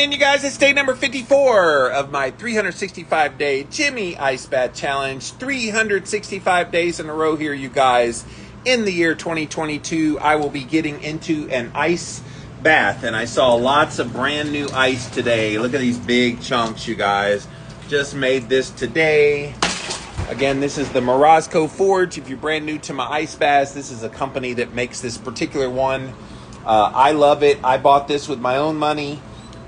in, you guys. It's day number 54 of my 365-day Jimmy Ice Bath Challenge. 365 days in a row here, you guys. In the year 2022, I will be getting into an ice bath. And I saw lots of brand new ice today. Look at these big chunks, you guys. Just made this today. Again, this is the Morozco Forge. If you're brand new to my ice baths, this is a company that makes this particular one. I love it. I bought this with my own money.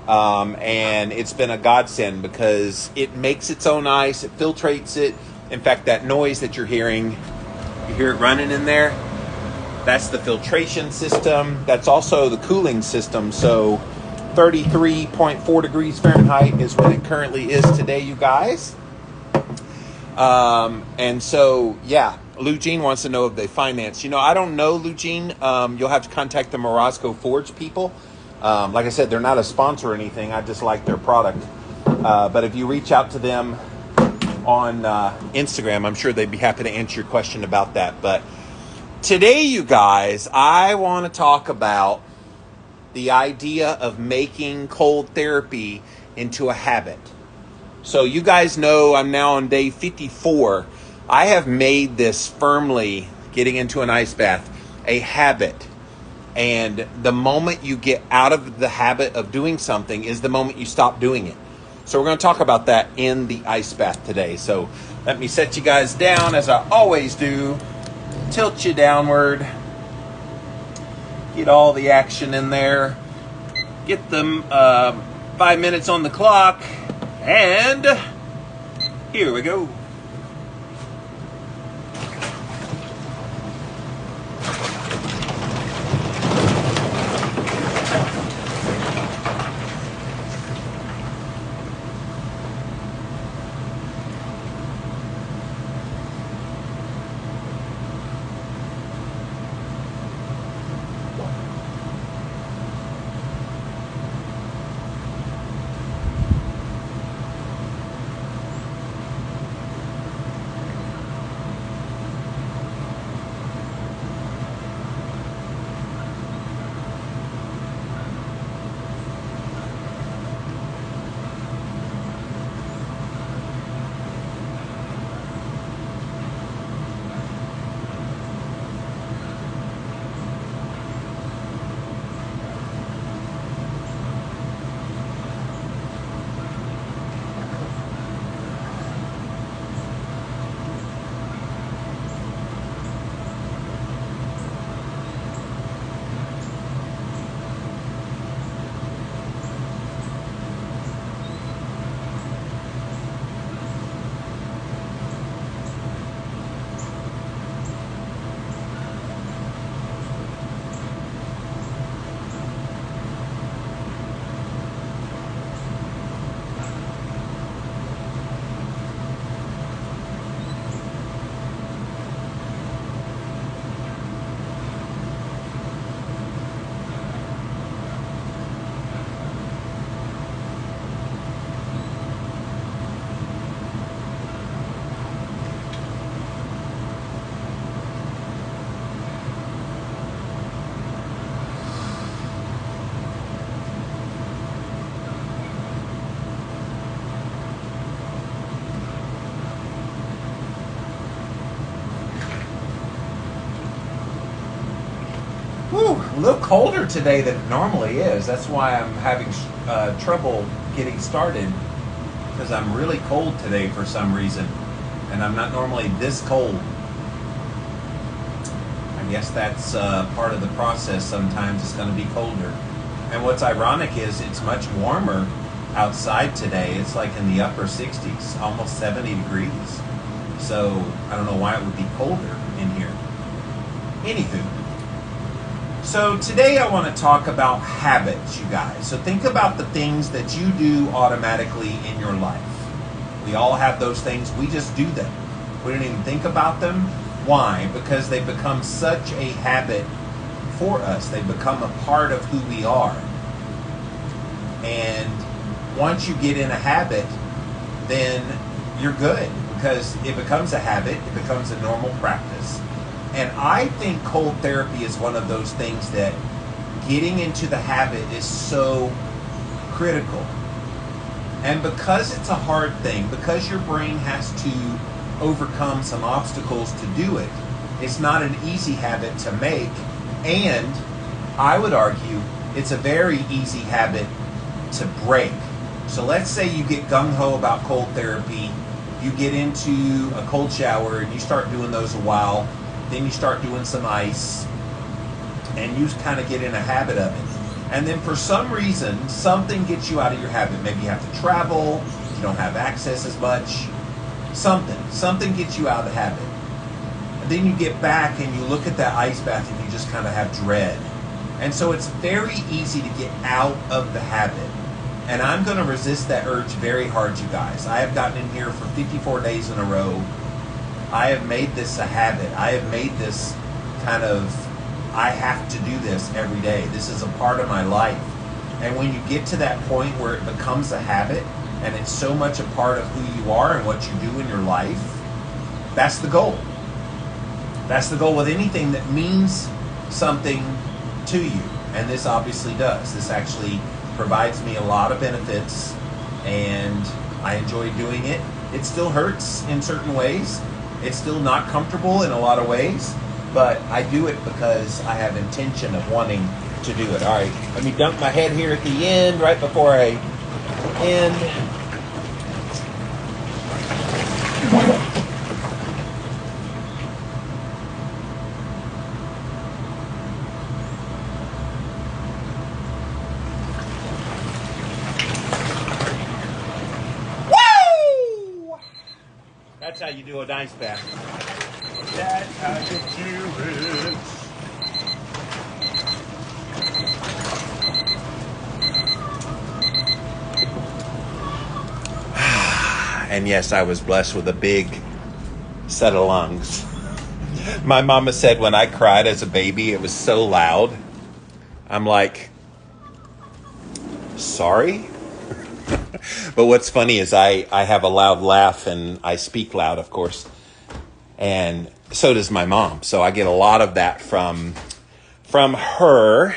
And it's been a godsend because it makes its own ice. It filtrates it. In fact, that noise that you're hearing, you hear it running in there? That's the filtration system. That's also the cooling system. So 33.4 degrees Fahrenheit is what it currently is today, you guys. And so, yeah, Lou Jean wants to know if they finance. You know, I don't know, Lou Jean. You'll have to contact the Morozco Forge people. Like I said, they're not a sponsor or anything. I just like their product. But if you reach out to them on Instagram, I'm sure they'd be happy to answer your question about that. But today, you guys, I want to talk about the idea of making cold therapy into a habit. So you guys know I'm now on day 54. I have made this firmly, getting into an ice bath, a habit. And the moment you get out of the habit of doing something is the moment you stop doing it. So we're going to talk about that in the ice bath today. So let me set you guys down as I always do. Tilt you downward. Get all the action in there. Get them 5 minutes on the clock. And here we go. A little colder today than it normally is. That's why I'm having trouble getting started, because I'm really cold today for some reason, and I'm not normally this cold. I guess that's part of the process. Sometimes it's going to be colder. And what's ironic is it's much warmer outside today. It's like in the upper 60s, almost 70 degrees. So I don't know why it would be colder in here. Anywho. So today I want to talk about habits, you guys. So think about the things that you do automatically in your life. We all have those things. We just do them. We don't even think about them. Why? Because they become such a habit for us. They become a part of who we are. And once you get in a habit, then you're good, because it becomes a habit. It becomes a normal practice. And I think cold therapy is one of those things that getting into the habit is so critical. And because it's a hard thing, because your brain has to overcome some obstacles to do it, it's not an easy habit to make. And I would argue it's a very easy habit to break. So let's say you get gung-ho about cold therapy, you get into a cold shower and you start doing those a while, then you start doing some ice, and you kind of get in a habit of it. And then for some reason, something gets you out of your habit. Maybe you have to travel, you don't have access as much, something gets you out of the habit. And then you get back and you look at that ice bath and you just kind of have dread. And so it's very easy to get out of the habit. And I'm going to resist that urge very hard, you guys. I have gotten in here for 54 days in a row. I have made this a habit. I have made this kind of, I have to do this every day. This is a part of my life. And when you get to that point where it becomes a habit and it's so much a part of who you are and what you do in your life, that's the goal. That's the goal with anything that means something to you. And this obviously does. This actually provides me a lot of benefits and I enjoy doing it. It still hurts in certain ways. It's still not comfortable in a lot of ways, but I do it because I have intention of wanting to do it. All right, let me dunk my head here at the end, right before I end. Woo! That's how you do a ice bath. That's how you do it. And yes, I was blessed with a big set of lungs. My mama said when I cried as a baby, it was so loud. I'm like, sorry? But what's funny is I have a loud laugh and I speak loud, of course. And so does my mom. So I get a lot of that from her.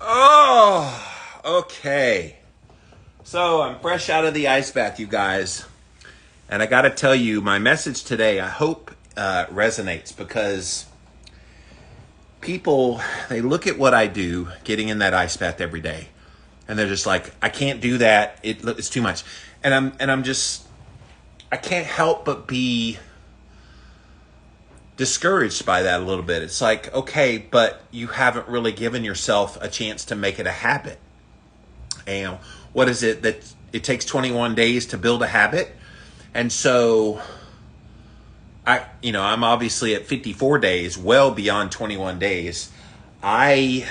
Oh, okay. So I'm fresh out of the ice bath, you guys. And I got to tell you, my message today, I hope resonates, because people, they look at what I do, getting in that ice bath every day, and they're just like, I can't do that. It's too much. And I'm just, I can't help but be discouraged by that a little bit. It's like, okay, but you haven't really given yourself a chance to make it a habit. And what is it that it takes 21 days to build a habit? And so I'm obviously at 54 days, well beyond 21 days. I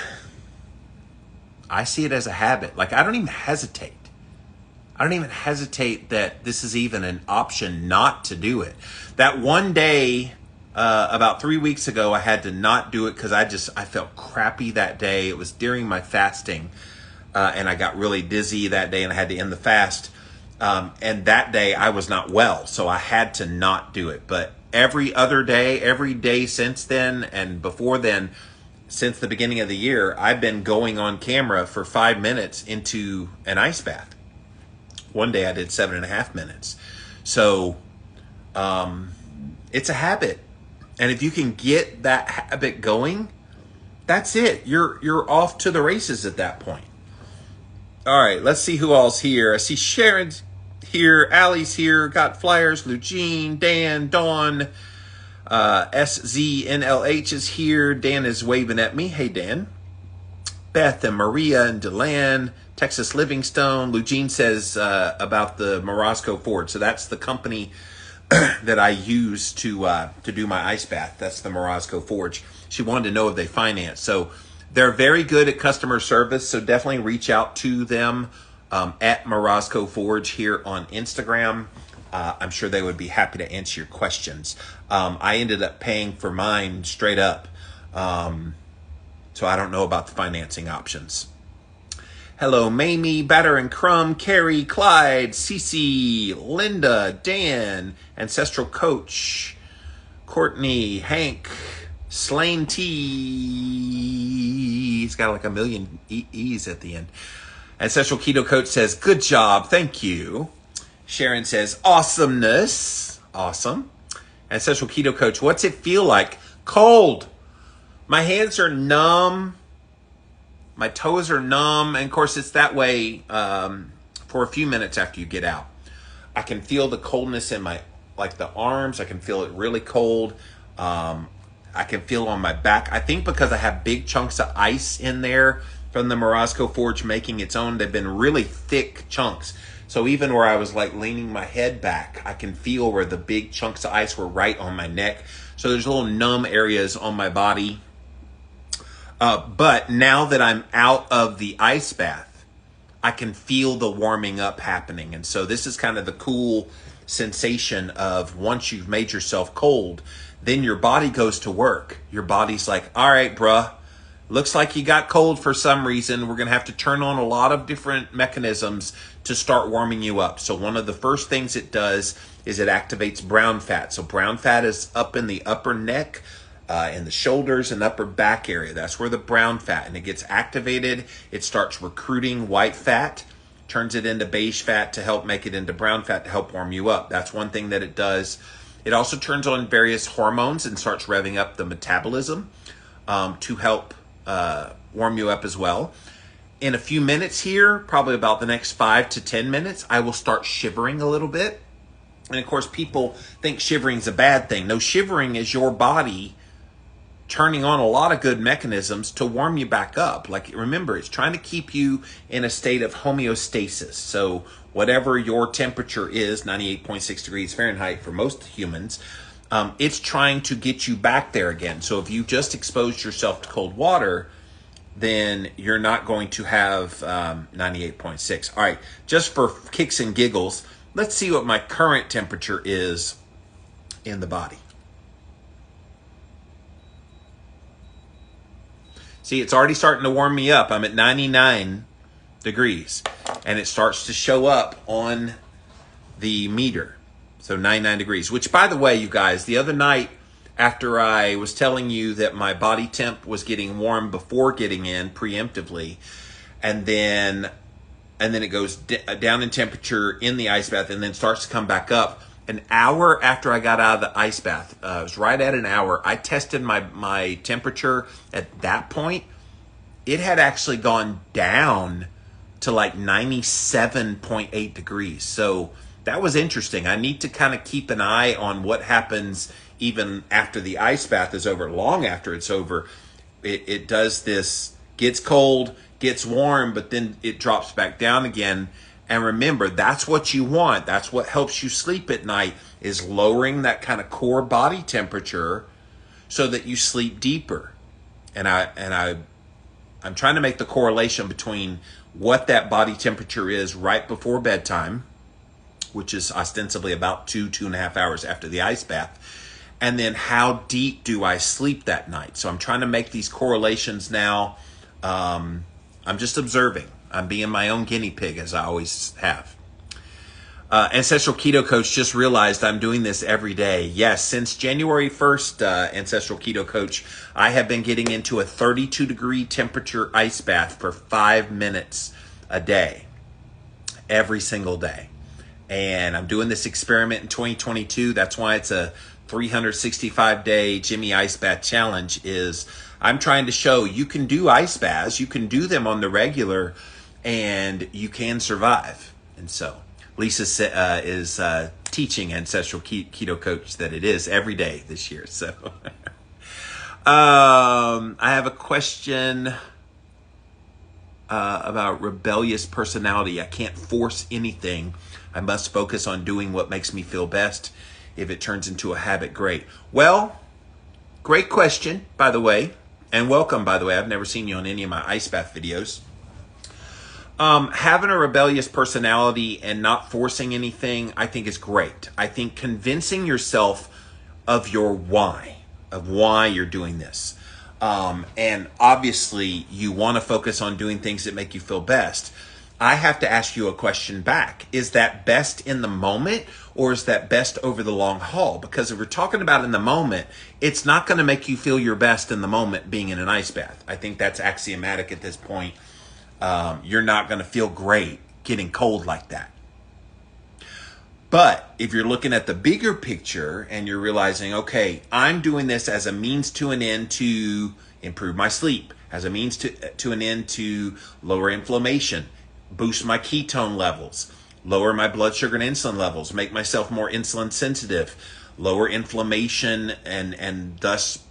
see it as a habit. Like, I don't even hesitate. That this is even an option not to do it. That one day, about 3 weeks ago, I had to not do it because I felt crappy that day. It was during my fasting. And I got really dizzy that day and I had to end the fast. And that day I was not well, so I had to not do it. But every day since then and before then, since the beginning of the year, I've been going on camera for 5 minutes into an ice bath. One day I did 7.5 minutes. So it's a habit. And if you can get that habit going, that's it. You're off to the races at that point. All right, let's see who all's here. I see Sharon's here, Allie's here, got flyers, Lugene, Dan, Dawn, SZNLH is here. Dan is waving at me. Hey, Dan. Beth and Maria and Delan, Texas Livingstone. Lugene says about the Morosco Ford. So that's the company that I use to do my ice bath. That's the Morosco Forge. She wanted to know if they finance. So they're very good at customer service, so definitely reach out to them at Morosco Forge here on Instagram. I'm sure they would be happy to answer your questions. I ended up paying for mine straight up, so I don't know about the financing options. Hello, Mamie, Batter and Crumb, Carrie, Clyde, Cece, Linda, Dan, Ancestral Coach, Courtney, Hank, Slain T. He's got like a million E's at the end. Ancestral Keto Coach says, good job. Thank you. Sharon says, awesomeness. Awesome. Ancestral Keto Coach, what's it feel like? Cold. My hands are numb. My toes are numb. And of course, it's that way for a few minutes after you get out. I can feel the coldness in my, like the arms. I can feel it really cold. I can feel on my back. I think because I have big chunks of ice in there from the Morosco Forge making its own, they've been really thick chunks. So even where I was like leaning my head back, I can feel where the big chunks of ice were right on my neck. So there's little numb areas on my body. But now that I'm out of the ice bath, I can feel the warming up happening. And so this is kind of the cool sensation of once you've made yourself cold, then your body goes to work. Your body's like, all right, bruh, looks like you got cold for some reason. We're going to have to turn on a lot of different mechanisms to start warming you up. So one of the first things it does is it activates brown fat. So brown fat is up in the upper neck, in the shoulders and upper back area. That's where the brown fat, and it gets activated. It starts recruiting white fat, turns it into beige fat to help make it into brown fat to help warm you up. That's one thing that it does. It also turns on various hormones and starts revving up the metabolism to help warm you up as well. In a few minutes here, probably about the next 5 to 10 minutes, I will start shivering a little bit. And of course, people think shivering is a bad thing. No, shivering is your body turning on a lot of good mechanisms to warm you back up. Like, remember, it's trying to keep you in a state of homeostasis. So whatever your temperature is, 98.6 degrees Fahrenheit for most humans, it's trying to get you back there again. So if you just exposed yourself to cold water, then you're not going to have 98.6. All right, just for kicks and giggles, let's see what my current temperature is in the body. See, it's already starting to warm me up. I'm at 99 degrees, and it starts to show up on the meter. So 99 degrees, which, by the way, you guys, the other night after I was telling you that my body temp was getting warm before getting in preemptively, and then it goes down in temperature in the ice bath and then starts to come back up. An hour after I got out of the ice bath, it was right at an hour, I tested my temperature at that point. It had actually gone down to like 97.8 degrees. So that was interesting. I need to kind of keep an eye on what happens even after the ice bath is over, long after it's over. It does this, gets cold, gets warm, but then it drops back down again. And remember, that's what you want. That's what helps you sleep at night, is lowering that kind of core body temperature so that you sleep deeper. And I'm trying to make the correlation between what that body temperature is right before bedtime, which is ostensibly about 2.5 hours after the ice bath, and then how deep do I sleep that night. So I'm trying to make these correlations now. I'm just observing. I'm being my own guinea pig, as I always have. Ancestral Keto Coach just realized I'm doing this every day. Yes, since January 1st, Ancestral Keto Coach, I have been getting into a 32 degree temperature ice bath for 5 minutes a day, every single day. And I'm doing this experiment in 2022. That's why it's a 365-day Jimmy Ice Bath Challenge. Is I'm trying to show you can do ice baths, you can do them on the regular, and you can survive. And so Lisa is teaching Ancestral Keto Coach that it is every day this year. So I have a question about rebellious personality. I can't force anything. I must focus on doing what makes me feel best. If it turns into a habit, great. Well, great question, by the way. And welcome, by the way. I've never seen you on any of my ice bath videos. Having a rebellious personality and not forcing anything, I think is great. I think convincing yourself of your why, of why you're doing this. And obviously you want to focus on doing things that make you feel best. I have to ask you a question back. Is that best in the moment, or is that best over the long haul? Because if we're talking about in the moment, it's not going to make you feel your best in the moment being in an ice bath. I think that's axiomatic at this point. you're not going to feel great getting cold like that. But if you're looking at the bigger picture and you're realizing, okay, I'm doing this as a means to an end to improve my sleep, as a means to an end to lower inflammation, boost my ketone levels, lower my blood sugar and insulin levels, make myself more insulin sensitive, lower inflammation, and thus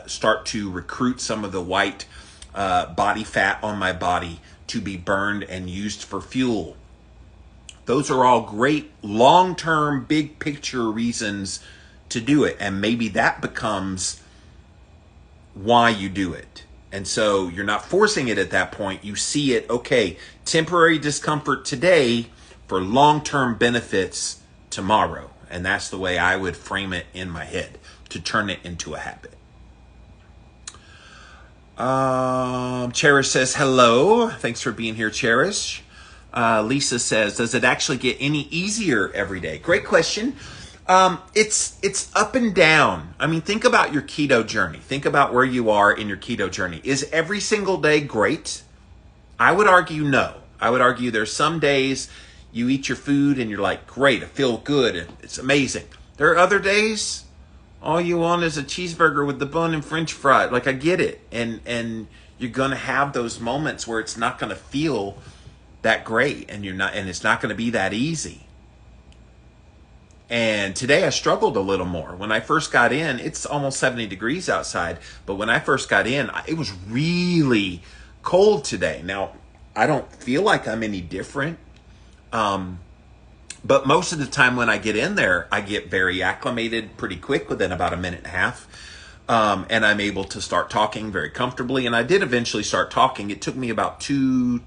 start to recruit some of the white body fat on my body to be burned and used for fuel. Those are all great long-term, big picture reasons to do it. And maybe that becomes why you do it. And so you're not forcing it at that point. You see it, okay, temporary discomfort today for long-term benefits tomorrow. And that's the way I would frame it in my head, to turn it into a habit. Cherish says, hello. Thanks for being here, Cherish. Lisa says, does it actually get any easier every day? Great question. It's up and down. I mean, think about your keto journey. Think about where you are in your keto journey. Is every single day great? I would argue no. I would argue there's some days you eat your food and you're like, great, I feel good. It's amazing. There are other days, all you want is a cheeseburger with the bun and French fry. Like, I get it. And you're going to have those moments where it's not going to feel that great, and it's not going to be that easy. And today I struggled a little more. When I first got in, it's almost 70 degrees outside, but when I first got in, it was really cold today. Now, I don't feel like I'm any different, but most of the time when I get in there, I get very acclimated pretty quick within about a minute and a half, and I'm able to start talking very comfortably. And I did eventually start talking. It took me about 2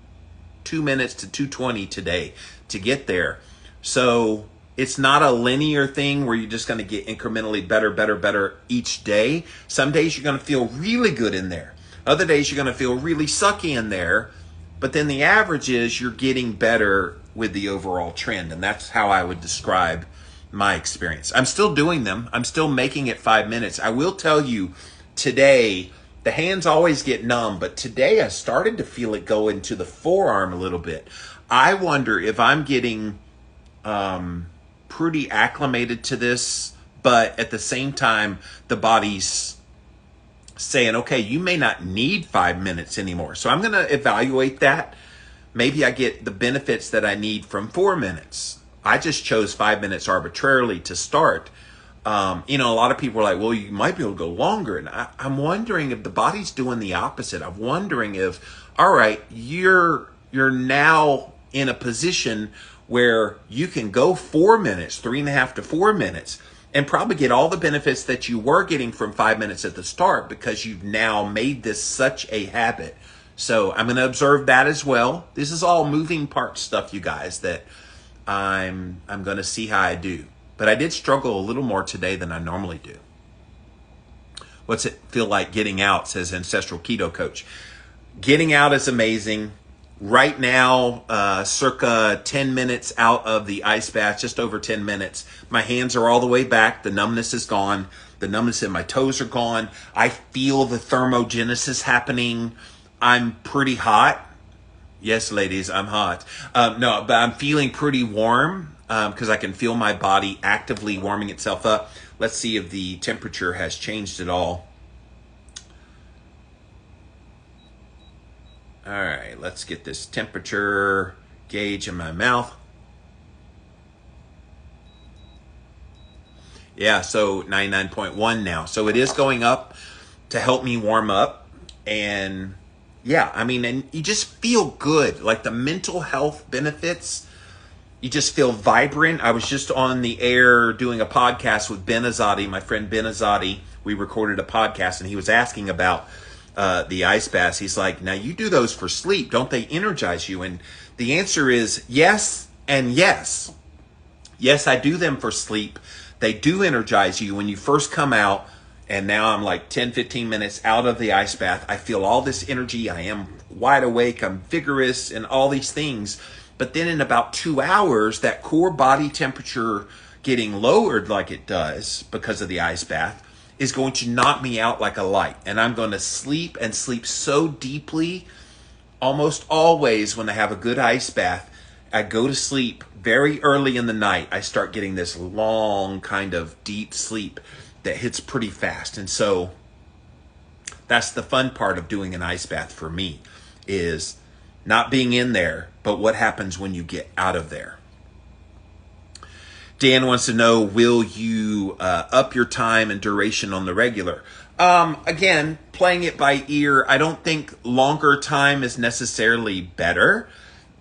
minutes to 2:20 today to get there. So it's not a linear thing where you're just going to get incrementally better each day. Some days you're going to feel really good in there. Other days you're going to feel really sucky in there. But then the average is you're getting better with the overall trend. And that's how I would describe my experience. I'm still doing them. I'm still making it 5 minutes. I will tell you today, the hands always get numb, but today I started to feel it go into the forearm a little bit. I wonder if I'm getting pretty acclimated to this, but at the same time, the body's saying, okay, you may not need 5 minutes anymore. So I'm going to evaluate that. Maybe I get the benefits that I need from 4 minutes. I just chose 5 minutes arbitrarily to start. A lot of people are like, well, you might be able to go longer. And I'm wondering if the body's doing the opposite. I'm wondering if, all right, you're now in a position where you can go 4 minutes, 3.5 to 4 minutes, and probably get all the benefits that you were getting from 5 minutes at the start because you've now made this such a habit. So I'm going to observe that as well. This is all moving part stuff, you guys, that I'm going to see how I do. But I did struggle a little more today than I normally do. What's it feel like getting out, says Ancestral Keto Coach. Getting out is amazing. Right now, circa 10 minutes out of the ice bath, just over 10 minutes. My hands are all the way back. The numbness is gone. The numbness in my toes are gone. I feel the thermogenesis happening. I'm pretty hot. Yes, ladies, I'm hot. No, but I'm feeling pretty warm. Because I can feel my body actively warming itself up. Let's see if the temperature has changed at all. All right, let's get this temperature gauge in my mouth. Yeah, so 99.1 now. So it is going up to help me warm up. And yeah, I mean, and you just feel good. Like the mental health benefits, you just feel vibrant. I was just on the air doing a podcast with Ben Azadi, my friend Ben Azadi. We recorded a podcast and he was asking about the ice baths. He's like, now you do those for sleep. Don't they energize you? And the answer is yes and yes. Yes, I do them for sleep. They do energize you when you first come out. And now I'm like 10, 15 minutes out of the ice bath. I feel all this energy. I am wide awake. I'm vigorous and all these things. But then in about 2 hours, that core body temperature getting lowered like it does because of the ice bath is going to knock me out like a light. And I'm going to sleep and sleep so deeply almost always when I have a good ice bath, I go to sleep very early in the night. I start getting this long kind of deep sleep that hits pretty fast. And so that's the fun part of doing an ice bath for me, is not being in there, but what happens when you get out of there. Dan wants to know, will you up your time and duration on the regular? Again, playing it by ear. I don't think longer time is necessarily better.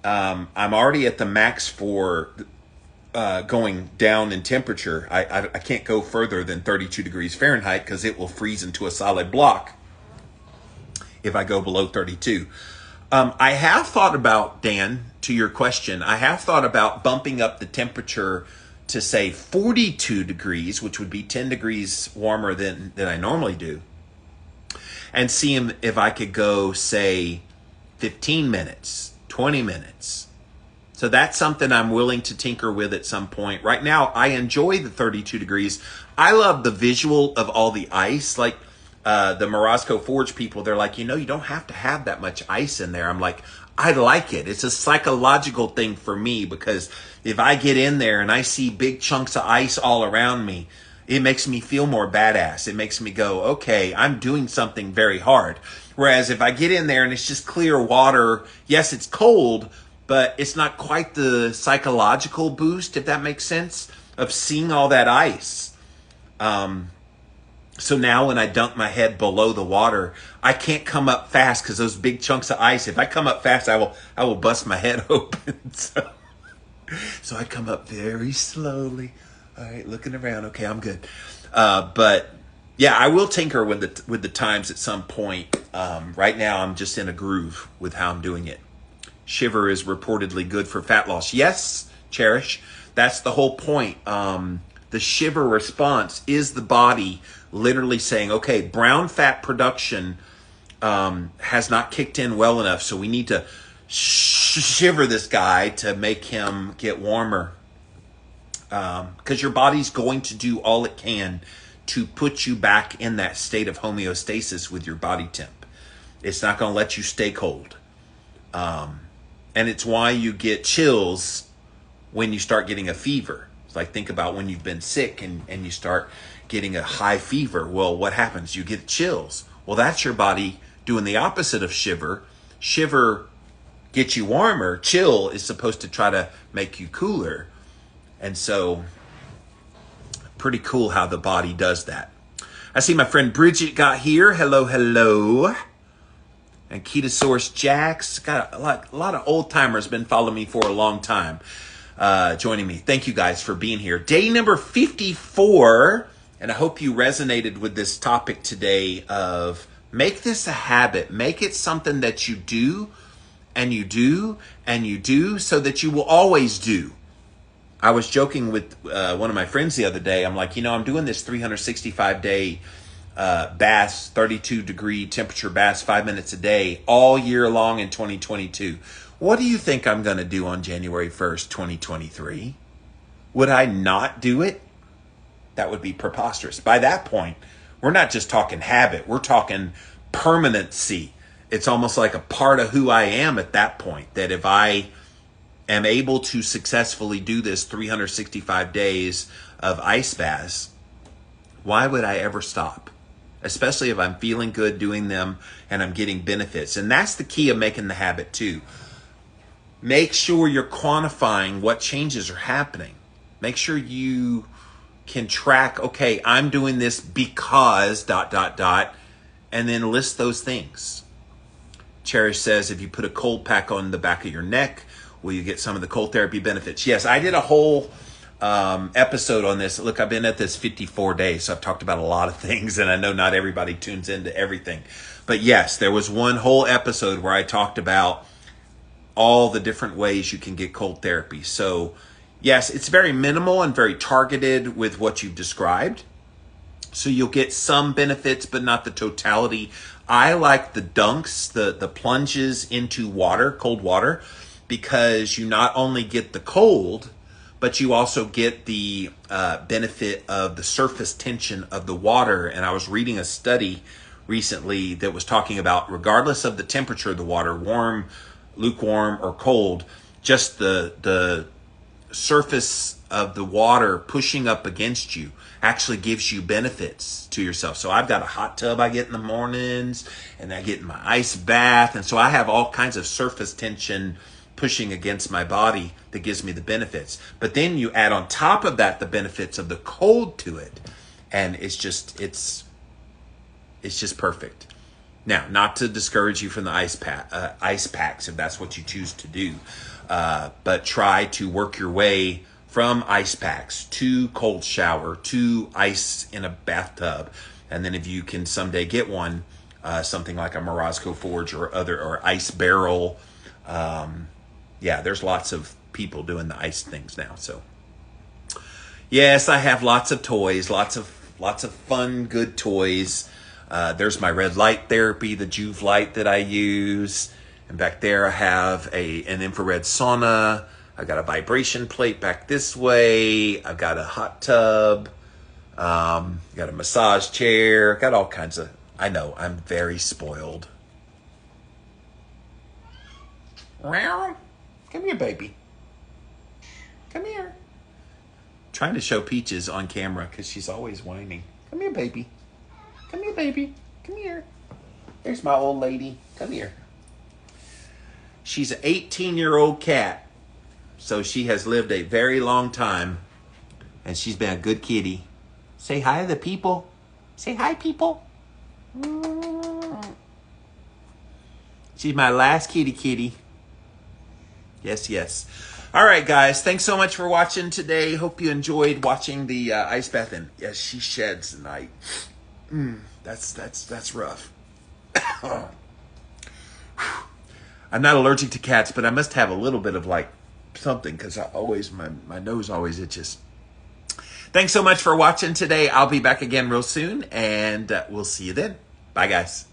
I'm already at the max for going down in temperature. I can't go further than 32 degrees Fahrenheit because it will freeze into a solid block if I go below 32. I have thought about, Dan, to your question, I have thought about bumping up the temperature to say 42 degrees, which would be 10 degrees warmer than I normally do, and see if I could go, say, 15 minutes, 20 minutes. So that's something I'm willing to tinker with at some point. Right now, I enjoy the 32 degrees. I love the visual of all the ice. Like the Morosco Forge people, they're like, you don't have to have that much ice in there. I'm like, I like it. It's a psychological thing for me, because if I get in there and I see big chunks of ice all around me, it makes me feel more badass. It makes me go, okay, I'm doing something very hard. Whereas if I get in there and it's just clear water, yes, it's cold, but it's not quite the psychological boost, if that makes sense, of seeing all that ice. So now when I dunk my head below the water, I can't come up fast because those big chunks of ice, if I come up fast, I will bust my head open. So I come up very slowly. All right, looking around. Okay, I'm good. But yeah, I will tinker with the times at some point. Right now, I'm just in a groove with how I'm doing it. Shiver is reportedly good for fat loss. Yes, Cherish. That's the whole point. The Shiver response is the body literally saying, okay, brown fat production has not kicked in well enough, so we need to shiver this guy to make him get warmer. Because your body's going to do all it can to put you back in that state of homeostasis with your body temp. It's not going to let you stay cold. And it's why you get chills when you start getting a fever. It's like, think about when you've been sick and you start getting a high fever. Well, what happens? You get chills. Well, that's your body doing the opposite of shiver. Shiver gets you warmer. Chill is supposed to try to make you cooler. And so, pretty cool how the body does that. I see my friend Bridget got here. Hello, hello. And Ketosaurus Jax. Got a lot of old timers been following me for a long time. Joining me. Thank you guys for being here. Day number 54. And I hope you resonated with this topic today of make this a habit. Make it something that you do and you do and you do so that you will always do. I was joking with one of my friends the other day. I'm like, I'm doing this 365-day baths, 32-degree temperature baths, 5 minutes a day, all year long in 2022. What do you think I'm going to do on January 1st, 2023? Would I not do it? That would be preposterous. By that point, we're not just talking habit. We're talking permanency. It's almost like a part of who I am at that point, that if I am able to successfully do this 365 days of ice baths, why would I ever stop? Especially if I'm feeling good doing them and I'm getting benefits. And that's the key of making the habit too. Make sure you're quantifying what changes are happening. Make sure you can track, okay, I'm doing this because ... and then list those things. Cherish says, if you put a cold pack on the back of your neck, will you get some of the cold therapy benefits? Yes, I did a whole episode on this. Look, I've been at this 54 days, so I've talked about a lot of things, and I know not everybody tunes into everything. But yes, there was one whole episode where I talked about all the different ways you can get cold therapy. So yes, it's very minimal and very targeted with what you've described. So you'll get some benefits, but not the totality. I like the dunks, the plunges into water, cold water, because you not only get the cold, but you also get the benefit of the surface tension of the water. And I was reading a study recently that was talking about, regardless of the temperature of the water, warm, lukewarm, or cold, just the surface of the water pushing up against you actually gives you benefits to yourself. So I've got a hot tub I get in the mornings, and I get in my ice bath, and so I have all kinds of surface tension pushing against my body that gives me the benefits. But then you add on top of that the benefits of the cold to it, and it's just perfect. Now, not to discourage you from the ice packs if that's what you choose to do, but try to work your way from ice packs to cold shower to ice in a bathtub, and then if you can someday get one, something like a Morozco Forge or ice barrel. Yeah, there's lots of people doing the ice things now. So yes, I have lots of toys, lots of fun, good toys. There's my red light therapy, the Juve light that I use. And back there I have an infrared sauna. I've got a vibration plate back this way. I've got a hot tub. Got a massage chair. Got all kinds of, I know, I'm very spoiled. Meow. Come here, baby. Come here. Trying to show Peaches on camera because she's always whining. Come here, baby. Come here, baby. Come here. There's my old lady. Come here. She's an 18-year-old cat, so she has lived a very long time, and she's been a good kitty. Say hi to the people. Say hi, people. She's my last kitty. Yes, yes. All right, guys. Thanks so much for watching today. Hope you enjoyed watching the ice bath. And yes, she sheds tonight. That's rough. I'm not allergic to cats, but I must have a little bit of like something because my nose always itches. Thanks so much for watching today. I'll be back again real soon, and we'll see you then. Bye, guys.